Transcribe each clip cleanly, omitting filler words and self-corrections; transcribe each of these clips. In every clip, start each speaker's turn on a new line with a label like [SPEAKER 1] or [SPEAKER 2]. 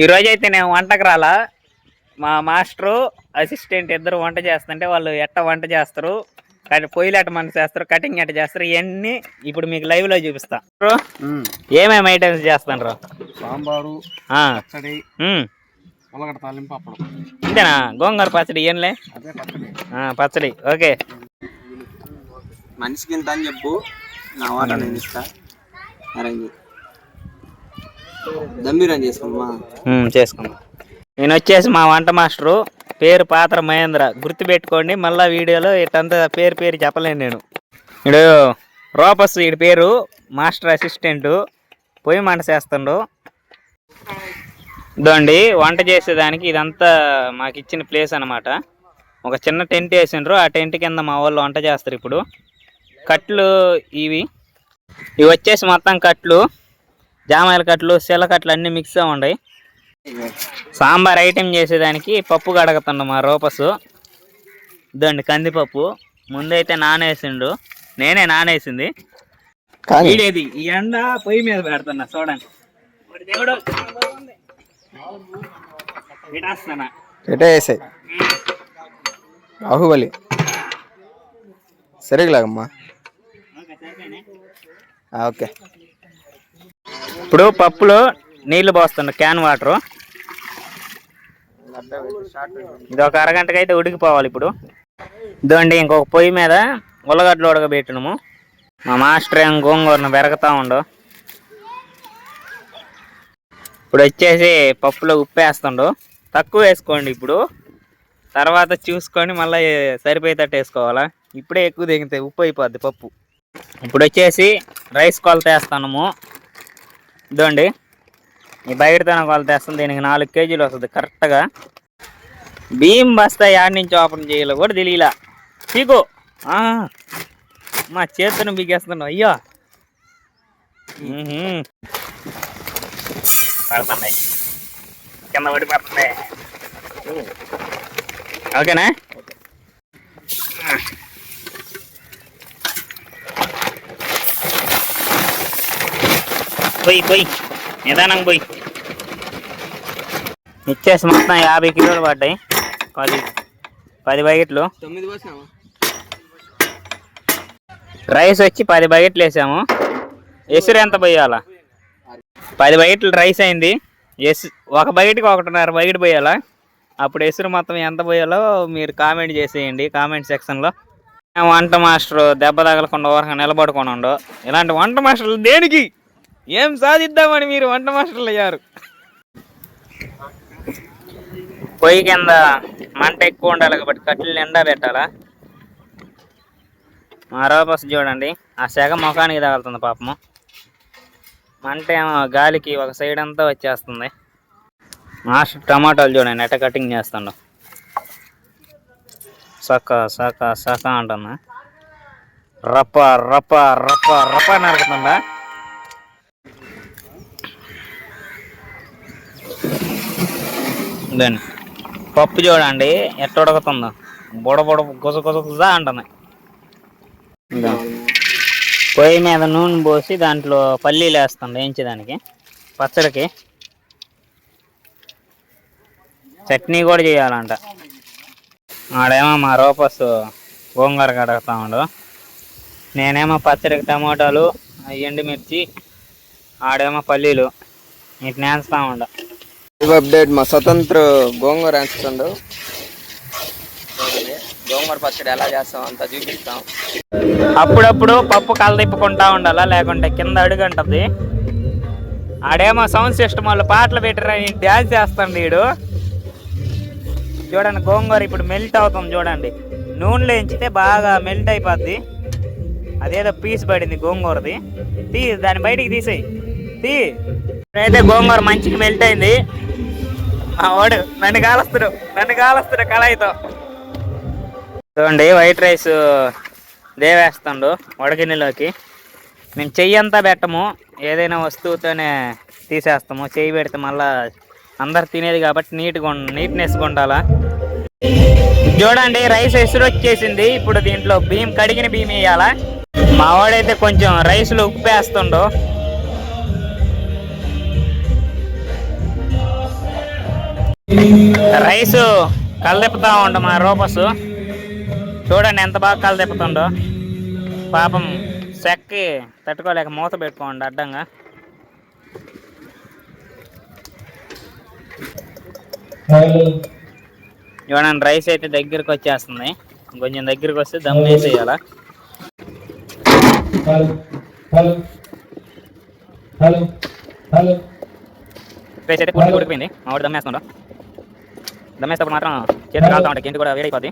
[SPEAKER 1] ఈరోజు అయితే నేను వంటకు రాలా. మా మాస్టరు అసిస్టెంట్ ఇద్దరు వంట చేస్తుంటే వాళ్ళు ఎట్ట వంట చేస్తారు, పొయ్యిలు ఎట్ట వంట చేస్తారు, కటింగ్ ఎట్ట చేస్తారు, ఇవన్నీ ఇప్పుడు మీకు లైవ్ లో చూపిస్తా. ఏమేమి ఐటమ్స్ చేస్తాను?
[SPEAKER 2] సాంబారు, పచ్చడి, ఉల్లగడ్డ తాలింపు, అప్పడం.
[SPEAKER 1] ఇంతేనా? గోంగూర పచ్చడి ఏంలే? పచ్చడి. ఓకే,
[SPEAKER 2] మనిషికి ఇంత అని చెప్పు, నా వాట నేను ఇస్తా. దమ్మిరని
[SPEAKER 1] చేసుకుందాం. నేను వచ్చేసి మా వంట మాస్టరు, పేరు పాత్ర మహేంద్ర. గుర్తుపెట్టుకోండి, మళ్ళా వీడియోలో ఇటంతా పేరు చెప్పలేను నేను. ఇడు రోపస్, వీడి పేరు. మాస్టర్ అసిస్టెంటు, పొయ్యి మంట చేస్తుండు. ఇదండి వంట చేసేదానికి ఇదంతా మాకు ఇచ్చిన ప్లేస్ అనమాట. ఒక చిన్న టెంట్ వేసిండ్రు, ఆ టెంట్ కింద మా వాళ్ళు వంట చేస్తారు. ఇప్పుడు కట్లు ఇవి వచ్చేసి మొత్తం కట్లు, జామాయిల కట్లు, శీల కట్లు అన్నీ మిక్స్గా ఉన్నాయి. సాంబార్ ఐటెం చేసేదానికి పప్పు కడగతుండ మా రూపసు. ఇదండి కందిపప్పు. ముందైతే నానేసిండు, నేనే నానేసింది. ఇది ఈ ఎండ పొయ్యి మీద పెడుతున్నా చూడండి.
[SPEAKER 2] బాహుబలి సరిగ్లాగమ్మా. ఓకే,
[SPEAKER 1] ఇప్పుడు పప్పులో నీళ్లు పోస్తున్నా, క్యాన్ వాటరు. ఇది ఒక అరగంటకి అయితే ఉడికిపోవాలి. ఇప్పుడు ఇదండి ఇంకొక పొయ్యి మీద ఉల్లగడ్డలు ఉడకబెట్టినము. మా మాస్టర్ ఏం గోంగూరను బెరగతా ఉండు. ఇప్పుడు వచ్చేసి పప్పులో ఉప్పు వేస్తుండు. తక్కువ వేసుకోండి, ఇప్పుడు తర్వాత చూసుకొని మళ్ళీ సరిపోయేటట్టు వేసుకోవాలా. ఇప్పుడే ఎక్కువ దిగుతాయి, ఉప్పు అయిపోద్ది పప్పు. ఇప్పుడు వచ్చేసి రైస్ కొలత వేస్తున్నాము. ఇదండి ఈ బయటతనం కొలత వేస్తుంది. దీనికి 4 కేజీలు వస్తుంది కరెక్ట్గా. బియ్యం బస్తా యాడ్ నుంచి ఓపెన్ చేయాలి కూడా తెలియలా. చీకు మా చేతిని బిగేస్తున్నావు. అయ్యో పడుతున్నాయి, కింద పడిపోతున్నాయి. ఓకేనా? పోయి నిదానం పోయి. ఇచ్చేసి మొత్తం 50 కిలోలు పడ్డాయి. 10 బకెట్లు. రైస్ వచ్చి 10 బకెట్లు వేసాము. ఎసురు ఎంత పోయాలా? 10 బకెట్లు రైస్ అయింది. ఒక బకెట్కి 1.5 బకెట్ పోయాలా. అప్పుడు ఎసురు మొత్తం ఎంత పోయాలో మీరు కామెంట్ చేసేయండి కామెంట్ సెక్షన్లో. వంట మాస్టరు దెబ్బ తగలకుండా ఊరక నిలబడుకొని ఉండు. ఇలాంటి వంట మాస్టర్లు దేనికి? ఏం సాధిద్దామని మీరు వంట మాస్టర్లు అయ్యారు. పొయ్యి కింద మంట ఎక్కువ ఉండాలి కాబట్టి కట్టెలు నిండా పెట్టాలా. మా రోపస్ చూడండి, ఆ సెగ ముఖానికి తగులుతుంది పాపము. మంట ఏమో గాలికి ఒక సైడ్ అంతా వచ్చేస్తుంది. మాస్టర్ టమాటాలు చూడండి ఎట్ట కటింగ్ చేస్తుండు. సక అంటున్నా. రప్ప రప్ప రప్ప రప్ప నరుకుతుందా. దాన్ని పప్పు చూడండి ఎట్ట ఉడకుతుందో. బుడబుడ గుసగుస అంటుంది. పొయ్యి మీద నూనె పోసి దాంట్లో పల్లీలు వేస్తుంది వేయించేదానికి, పచ్చడికి. చట్నీ కూడా చేయాలంట. ఆడేమో మా రూపస్ గోంగూర కడుగుతా ఉండు, నేనేమో పచ్చడికి టమాటాలు, ఎండుమిర్చి, ఆడేమో పల్లీలు వీటిని వేస్తా ఉండ.
[SPEAKER 2] అప్డేట్ మా స్వతంత్ర గోంగూర వేస్తుండు. గోంగూర పచ్చడి ఎలా చేస్తాం అంతా చూపిస్తాం.
[SPEAKER 1] అప్పుడప్పుడు పప్పు కలదిప్పుకుంటా ఉండాలా, లేకుంటే కింద అడుగంటది. ఆడేమో సౌండ్ సిస్టమ్ వాళ్ళు పాటలు పెట్టిరా డ్యాన్స్ చేస్తాడు వీడు. చూడండి గోంగూర ఇప్పుడు మెల్ట్ అవుతుంది చూడండి. నూనెలో ఎంచితే బాగా మెల్ట్ అయిపోద్ది. అదేదో పీస్ పడింది గోంగూరది. దాన్ని బయటికి తీసేయి. అయితే గోంగూర మంచిగా మెల్ట్ అయింది. మా వాడు నన్ను కాలుస్తుడు కళాయితో. చూడండి వైట్ రైస్ దేవేస్తుండు వడగిన్నెలోకి. మేము చెయ్యి అంతా పెట్టము, ఏదైనా వస్తువుతోనే తీసేస్తాము. చెయ్యి పెడితే మళ్ళా అందరు తినేది కాబట్టి నీట్నెస్గా ఉండాలా. చూడండి రైస్ ఎసురు వచ్చేసింది. ఇప్పుడు దీంట్లో బియ్యం, కడిగిన బియ్యం వేయాలా. మా వాడైతే కొంచెం రైస్లో ఉప్పు వేస్తుండు. రైస్ కలదిప్పుతా ఉండు మా రూపస్. చూడండి ఎంత బాగా కలదిప్పుతుండో. పాపం చెక్కి తట్టుకోలేక మూత పెట్టుకోండి అడ్డంగా. చూడండి రైస్ అయితే దగ్గరికి వచ్చేస్తుంది. కొంచెం దగ్గరికి వస్తే దమ్ వేసేయాల. రైస్ అయితే కొట్టి ఉడికిపోయింది. ఆవిడ దమ్మేస్తుండ. దమ్మేసేటప్పుడు మాత్రం చేతి కాలుతా ఉంటాయి, కింద కూడా వేడైపోద్ది.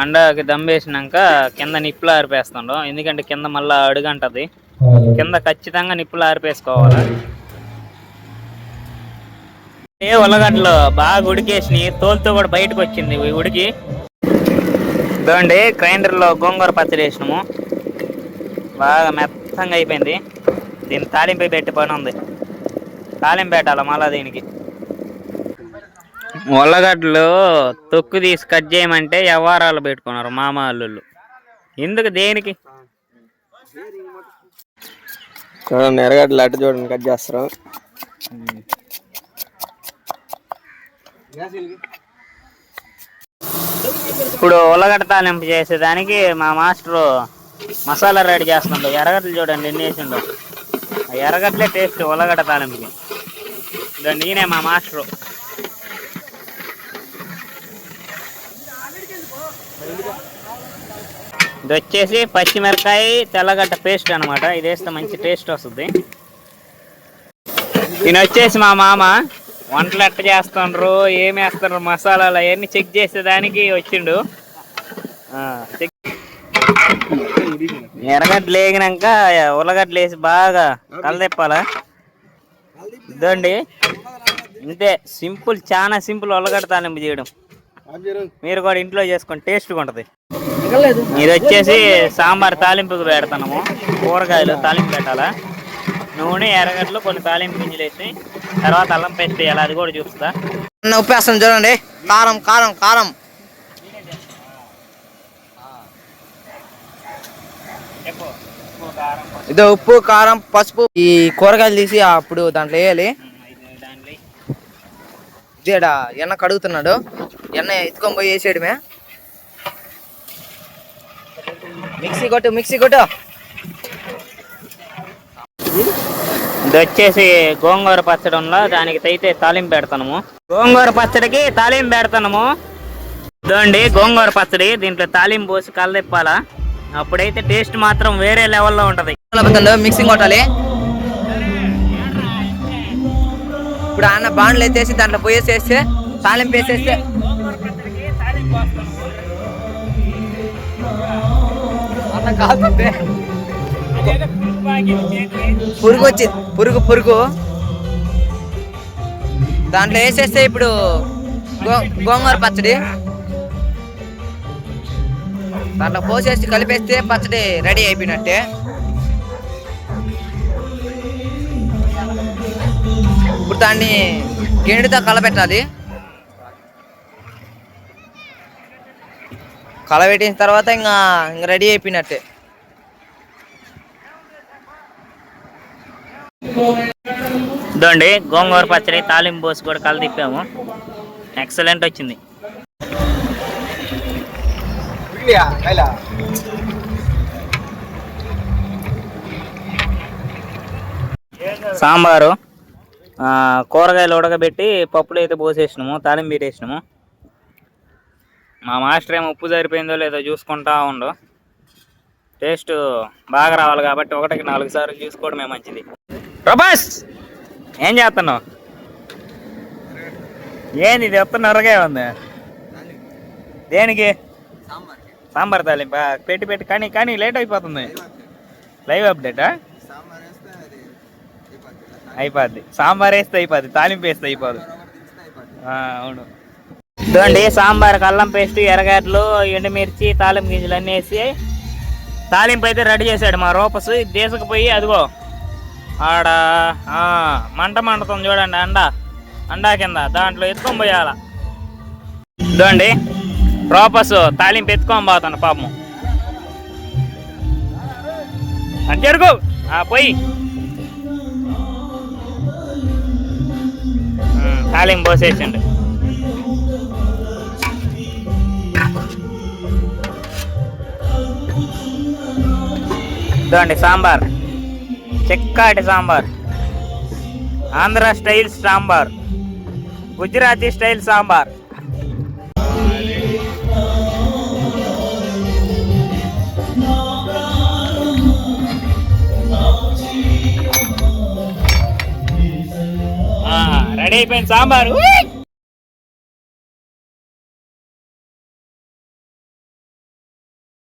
[SPEAKER 1] అండాకి దమ్ వేసినాక కింద నిప్పులు ఆరిపేస్తుండో. ఎందుకంటే కింద మళ్ళీ అడుగంటది. కింద ఖచ్చితంగా నిప్పులు ఆరిపేసుకోవాలి. ఉల్లగడ్డలు బాగా ఉడికేసి తోలుతో కూడా బయటకు వచ్చింది ఉడికి. ఇదండి గ్రైండర్లో గోంగూర పచ్చడి వేసినాము. బాగా మెత్తంగా అయిపోయింది. దీన్ని తాలింపు పెట్టి పని ఉంది. తాలింపు పెట్టాలి మళ్ళా దీనికి. ఉల్లగడ్డలు తొక్కు తీసి కట్ చేయమంటే వ్యవహారాలు పెట్టుకున్నారు మామ అల్లుళ్ళు. ఎందుకు దేనికి?
[SPEAKER 2] చూడండి ఎర్రగడ్డలు అట్టు చూడండి కట్ చేస్తారు.
[SPEAKER 1] ఇప్పుడు ఉల్లగడ్డ తాలింపు చేసేదానికి మా మాస్టరు మసాలా రెడీ చేస్తున్నాడు. ఎర్రగడ్డలు చూడండి ఎన్ని వేసిండో. ఆ ఎర్రగడ్డలే టేస్ట్ ఉల్లగడ్డ తాలింపుకి. ఇదండి ఈయనే మా మాస్టరు. ఇది వచ్చేసి పచ్చిమిరకాయ తెల్లగడ్డ పేస్ట్ అనమాట. ఇది వేస్తే మంచి టేస్ట్ వస్తుంది. ఈయన వచ్చేసి మా మామ వంటలు ఎట్ట చేస్తుండ్రు, ఏమి వేస్తుండ్రు, మసాలాలు అవన్నీ చెక్ చేసేదానికి వచ్చిండు. ఎర్రగడ్డలు వేగినాక ఉల్లగడ్డలు వేసి బాగా కలదిప్పాల. ఇదండి ఇంతే సింపుల్, చాలా సింపుల్ ఉల్లగడ్డ తాలింపు చేయడం. మీరు కూడా ఇంట్లో చేసుకోండి, టేస్ట్గా ఉంటుంది. ఇది వచ్చేసి సాంబార్ తాలింపుకి పెడతాము. కూరగాయలు తాలింపు పెట్టాలా. నూనె, ఎర్రగడ్డలు, కొన్ని తాలింపు గింజలు వేసి తర్వాత అల్లం పేస్ట్ వేయాలి. అది కూడా చూస్తా.
[SPEAKER 3] ఉప్పు వేస్తాను చూడండి. కారం కారం కారం ఇదో ఉప్పు, కారం, పసుపు. ఈ కూరగాయలు తీసి అప్పుడు దాంట్లో వేయాలి. ఇదేడా ఎన్న కడుగుతున్నాడు. ఎన్న ఎత్తుకొని పోయి వేసేయడమే. మిక్సీ కొట్టు, మిక్సీ కొట్టు.
[SPEAKER 1] ఇది వచ్చేసి గోంగూర పచ్చడి ఉందా, దానికి అయితే తాలింపు పెడతాము. గోంగూర పచ్చడికి తాలింపు పెడతాము. ఇదండి గోంగూర పచ్చడి. దీంట్లో తాలింపు పోసి కలదిప్పాలా. అప్పుడైతే టేస్ట్ మాత్రం వేరే లెవెల్లో ఉంటది.
[SPEAKER 3] మిక్సింగ్ కొట్టాలి. ఇప్పుడు అన్న బాండ్లు ఎత్తేసి దాంట్లో పోయేసేస్తే తాలింపు వేసేస్తే పురుగు వచ్చింది. పురుగు దాంట్లో వేసేస్తే ఇప్పుడు గోంగూర పచ్చడి దాంట్లో పోసేసి కలిపేస్తే పచ్చడి రెడీ అయిపోయినట్టే. ఇప్పుడు దాన్ని గిన్నెతో కలపెట్టాలి. కలబెట్టిన తర్వాత ఇంకా రెడీ అయిపోయినట్టే.
[SPEAKER 1] ఇదండి గోంగూర పచ్చడి తాలింపు పోసి కూడా కలదిప్పాము. ఎక్సలెంట్ వచ్చింది. సాంబారు, కూరగాయలు ఉడకబెట్టి పప్పులు అయితే పోసేసినాము, తాలింపు పెట్టేసినాము. మా మాస్టర్ ఏమో ఉప్పు సరిపోయిందో లేదో చూసుకుంటా ఉండు. టేస్ట్ బాగా రావాలి కాబట్టి 1కి 4 సార్లు చూసుకోవడమే మంచిది. ప్రభాస్ ఏం చేస్తున్నావు? ఏంది ఇది ఎత్తున్నరగా ఉంది? దేనికి? సాంబార్ తాలింపా? పెట్టి కానీ లేట్ అయిపోతుంది. లైవ్ అప్డేటా? అయిపోద్ది. సాంబార్ వేస్తే అయిపోద్ది, తాలింపు వేస్తే అయిపోదు. అవును. ఇదండి సాంబార్కి అల్లం పేస్ట్, ఎర్రగడ్డలు, ఎండుమిర్చి, తాలింపు గింజలు అన్నీ వేసి తాలింపు అయితే రెడీ చేశాడు మా రూపస్. తీసుకుపోయి అదిగో ఆడ మండుతుంది చూడండి, అండా కింద దాంట్లో ఎత్తుకొని పోయాల. ఇదండి రూపస్ తాలింపు ఎత్తుకొని పోతాను పాపం. అంతేరుకు పోయి తాలింపు పోసేసిండు. ఇదండి సాంబార్, చెక్కాటి sambar, Andhra style sambar, Gujarati style sambar. Ready అయిపోయింది సాంబారు.